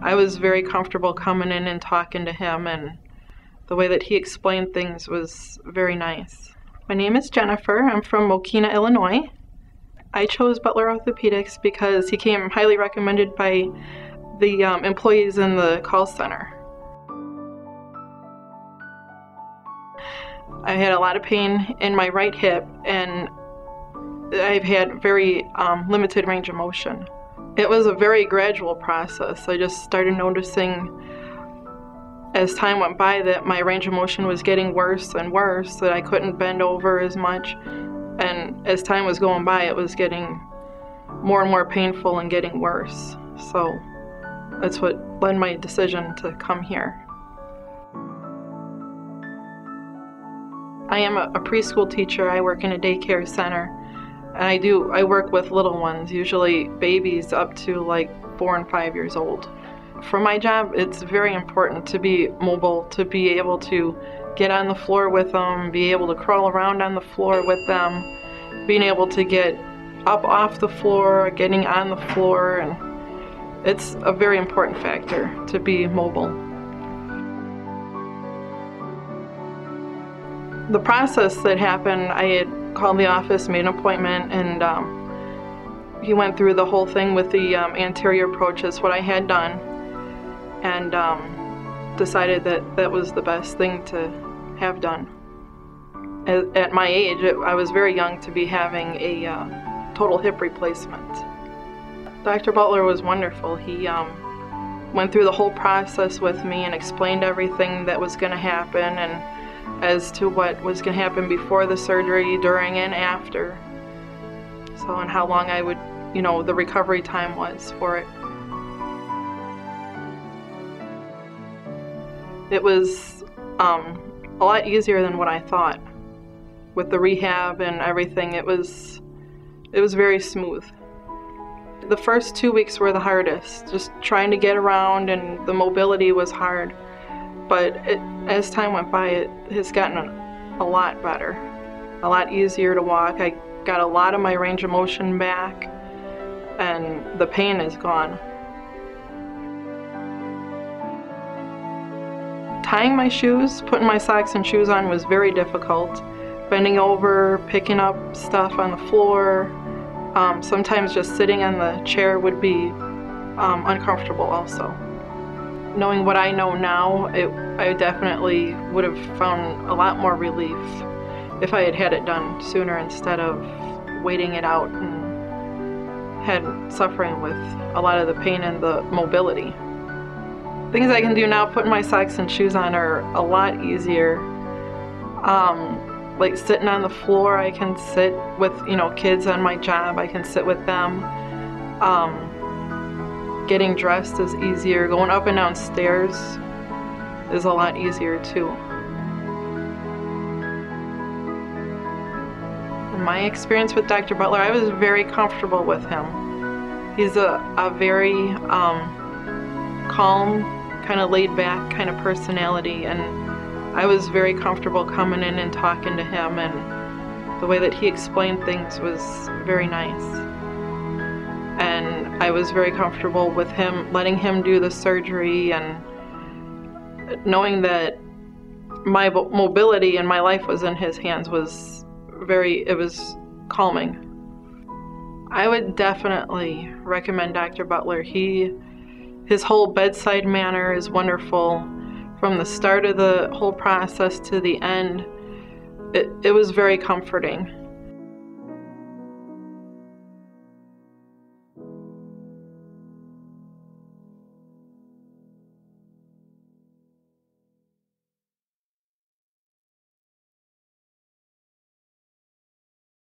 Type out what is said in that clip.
I was very comfortable coming in and talking to him, and the way that he explained things was very nice. My name is Jennifer. I'm from Mokina, Illinois. I chose Butler Orthopaedics because he came highly recommended by the employees in the call center. I had a lot of pain in my right hip, and I've had very limited range of motion. It was a very gradual process. I just started noticing as time went by that my range of motion was getting worse and worse, that I couldn't bend over as much. And as time was going by, it was getting more and more painful and getting worse. So that's what led my decision to come here. I am a preschool teacher. I work in a daycare center, and I work with little ones, usually babies up to like 4 and 5 years old. For my job, it's very important to be mobile, to be able to get on the floor with them, be able to crawl around on the floor with them, being able to get up off the floor, getting on the floor, and it's a very important factor to be mobile. The process that happened, I had called the office, made an appointment, and he went through the whole thing with the anterior approach. That's what I had done, and decided that that was the best thing to have done. At my age, I was very young to be having a total hip replacement. Dr. Butler was wonderful. He went through the whole process with me and explained everything that was going to happen, and as to what was going to happen before the surgery, during, and after. So, and how long I would, the recovery time was for it. It was a lot easier than what I thought. With the rehab and everything, it was very smooth. The first 2 weeks were the hardest, just trying to get around, and the mobility was hard. But as time went by, it has gotten a lot better, a lot easier to walk. I got a lot of my range of motion back, and the pain is gone. Tying my shoes, putting my socks and shoes on was very difficult. Bending over, picking up stuff on the floor, sometimes just sitting on the chair would be uncomfortable also. Knowing what I know now, I definitely would have found a lot more relief if I had had it done sooner instead of waiting it out and suffering with a lot of the pain and the mobility. Things I can do now, putting my socks and shoes on, are a lot easier. Like sitting on the floor, I can sit with kids on my job, I can sit with them. Getting dressed is easier. Going up and down stairs is a lot easier too. In my experience with Dr. Butler, I was very comfortable with him. He's a very calm, kind of laid back kind of personality, and I was very comfortable coming in and talking to him, and the way that he explained things was very nice. And I was very comfortable with him, letting him do the surgery, and knowing that my mobility and my life was in his hands was it was calming. I would definitely recommend Dr. Butler. His whole bedside manner is wonderful. From the start of the whole process to the end, it was very comforting.